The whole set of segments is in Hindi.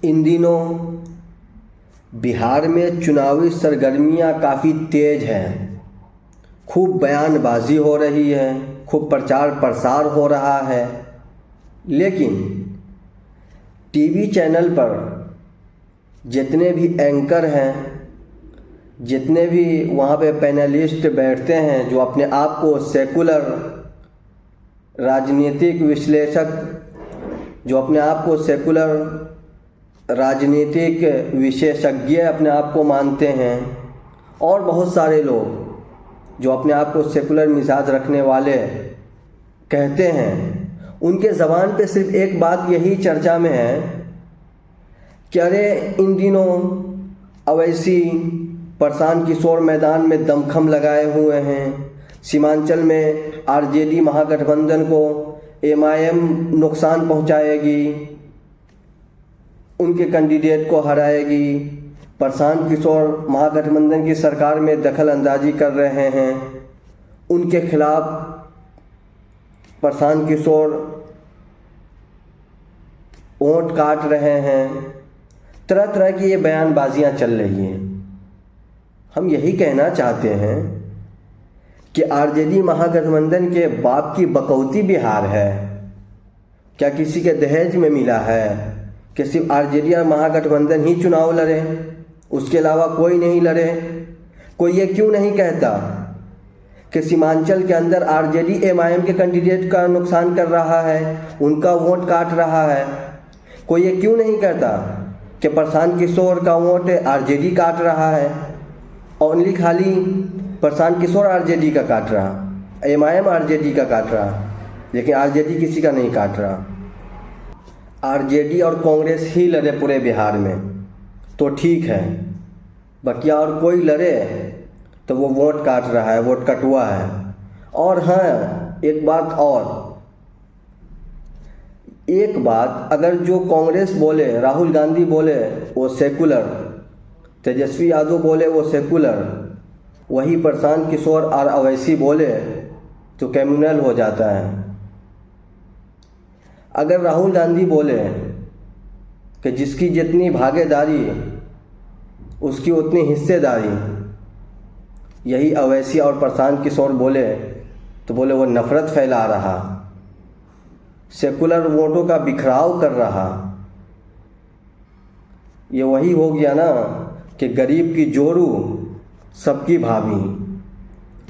इन दिनों बिहार में चुनावी सरगर्मियां काफ़ी तेज़ हैं। खूब बयानबाजी हो रही है, खूब प्रचार प्रसार हो रहा है, लेकिन टीवी चैनल पर जितने भी एंकर हैं, जितने भी वहाँ पे पैनलिस्ट बैठते हैं जो अपने आप को सेकुलर राजनीतिक विश्लेषक, जो अपने आप को सेकुलर राजनीतिक विशेषज्ञ अपने आप को मानते हैं, और बहुत सारे लोग जो अपने आप को सेकुलर मिजाज रखने वाले कहते हैं, उनके ज़बान पे सिर्फ एक बात यही चर्चा में है कि अरे इन दिनों अवैसी प्रशांत किशोर मैदान में दमखम लगाए हुए हैं, सीमांचल में आरजेडी महागठबंधन को एमआईएम नुकसान पहुंचाएगी, उनके कैंडिडेट को हराएगी, प्रशांत किशोर महागठबंधन की सरकार में दखल अंदाजी कर रहे हैं, उनके खिलाफ प्रशांत किशोर वोट काट रहे हैं। तरह तरह की ये बयानबाजियां चल रही हैं। हम यही कहना चाहते हैं कि आरजेडी महागठबंधन के बाप की बकौती बिहार है। क्या किसी के दहेज में मिला है कि सिर्फ आरजेडी और महागठबंधन ही चुनाव लड़े, उसके अलावा कोई नहीं लड़े? कोई ये क्यों नहीं कहता कि सीमांचल के अंदर आरजेडी एमआईएम के कैंडिडेट का नुकसान कर रहा है, उनका वोट काट रहा है? कोई ये क्यों नहीं कहता कि प्रशांत किशोर का वोट आरजेडी काट रहा है? ओनली खाली प्रशांत किशोर आरजेडी का काट रहा, एमआईएम आरजेडी का काट रहा, लेकिन आरजेडी किसी का नहीं काट रहा। आरजेडी और कांग्रेस ही लड़े पूरे बिहार में तो ठीक है, बकिया और कोई लड़े तो वो वोट काट रहा है, वोट कटुआ है। और हाँ, एक बात अगर जो कांग्रेस बोले, राहुल गांधी बोले वो सेकुलर, तेजस्वी यादव बोले वो सेकुलर, वही प्रशांत किशोर और अवैसी बोले तो क्रिमिनल हो जाता है। अगर राहुल गांधी बोले कि जिसकी जितनी भागीदारी उसकी उतनी हिस्सेदारी, यही अवैसी और प्रशांत किशोर बोले तो बोले वो नफरत फैला रहा, सेकुलर वोटों का बिखराव कर रहा। ये वही हो गया ना कि गरीब की जोरू सबकी भाभी।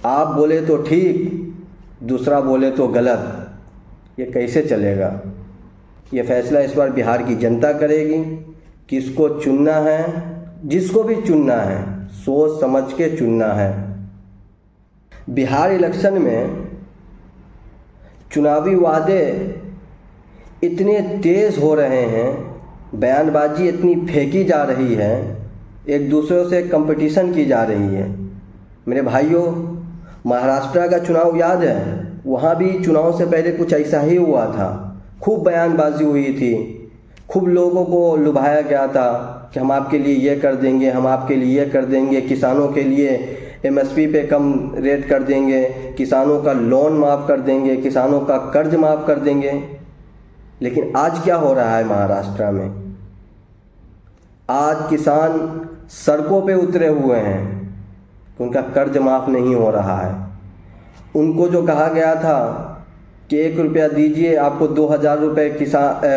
आप बोले तो ठीक, दूसरा बोले तो गलत। ये कैसे चलेगा? ये फैसला इस बार बिहार की जनता करेगी। किसको चुनना है, जिसको भी चुनना है सोच समझ के चुनना है। बिहार इलेक्शन में चुनावी वादे इतने तेज़ हो रहे हैं, बयानबाजी इतनी फेंकी जा रही है, एक दूसरे से कंपटीशन की जा रही है। मेरे भाइयों, महाराष्ट्र का चुनाव याद है? वहाँ भी चुनाव से पहले कुछ ऐसा ही हुआ था। खूब बयानबाजी हुई थी, खूब लोगों को लुभाया गया था कि हम आपके लिए ये कर देंगे, हम आपके लिए ये कर देंगे, किसानों के लिए एमएसपी पे कम रेट कर देंगे, किसानों का लोन माफ़ कर देंगे, किसानों का कर्ज माफ़ कर देंगे। लेकिन आज क्या हो रहा है महाराष्ट्र में? आज किसान सड़कों पे उतरे हुए हैं, उनका कर्ज माफ़ नहीं हो रहा है। उनको जो कहा गया था कि 1 रुपया दीजिए, आपको 2000 रुपये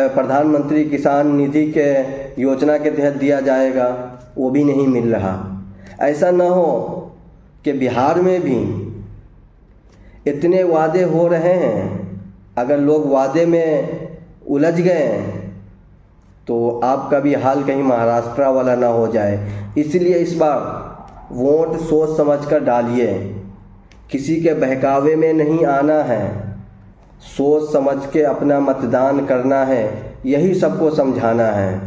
प्रधानमंत्री किसान निधि के योजना के तहत दिया जाएगा, वो भी नहीं मिल रहा। ऐसा ना हो कि बिहार में भी इतने वादे हो रहे हैं, अगर लोग वादे में उलझ गए तो आपका भी हाल कहीं महाराष्ट्र वाला ना हो जाए। इसलिए इस बार वोट सोच समझ कर डालिए, किसी के बहकावे में नहीं आना है, सोच समझ के अपना मतदान करना है, यही सबको समझाना है।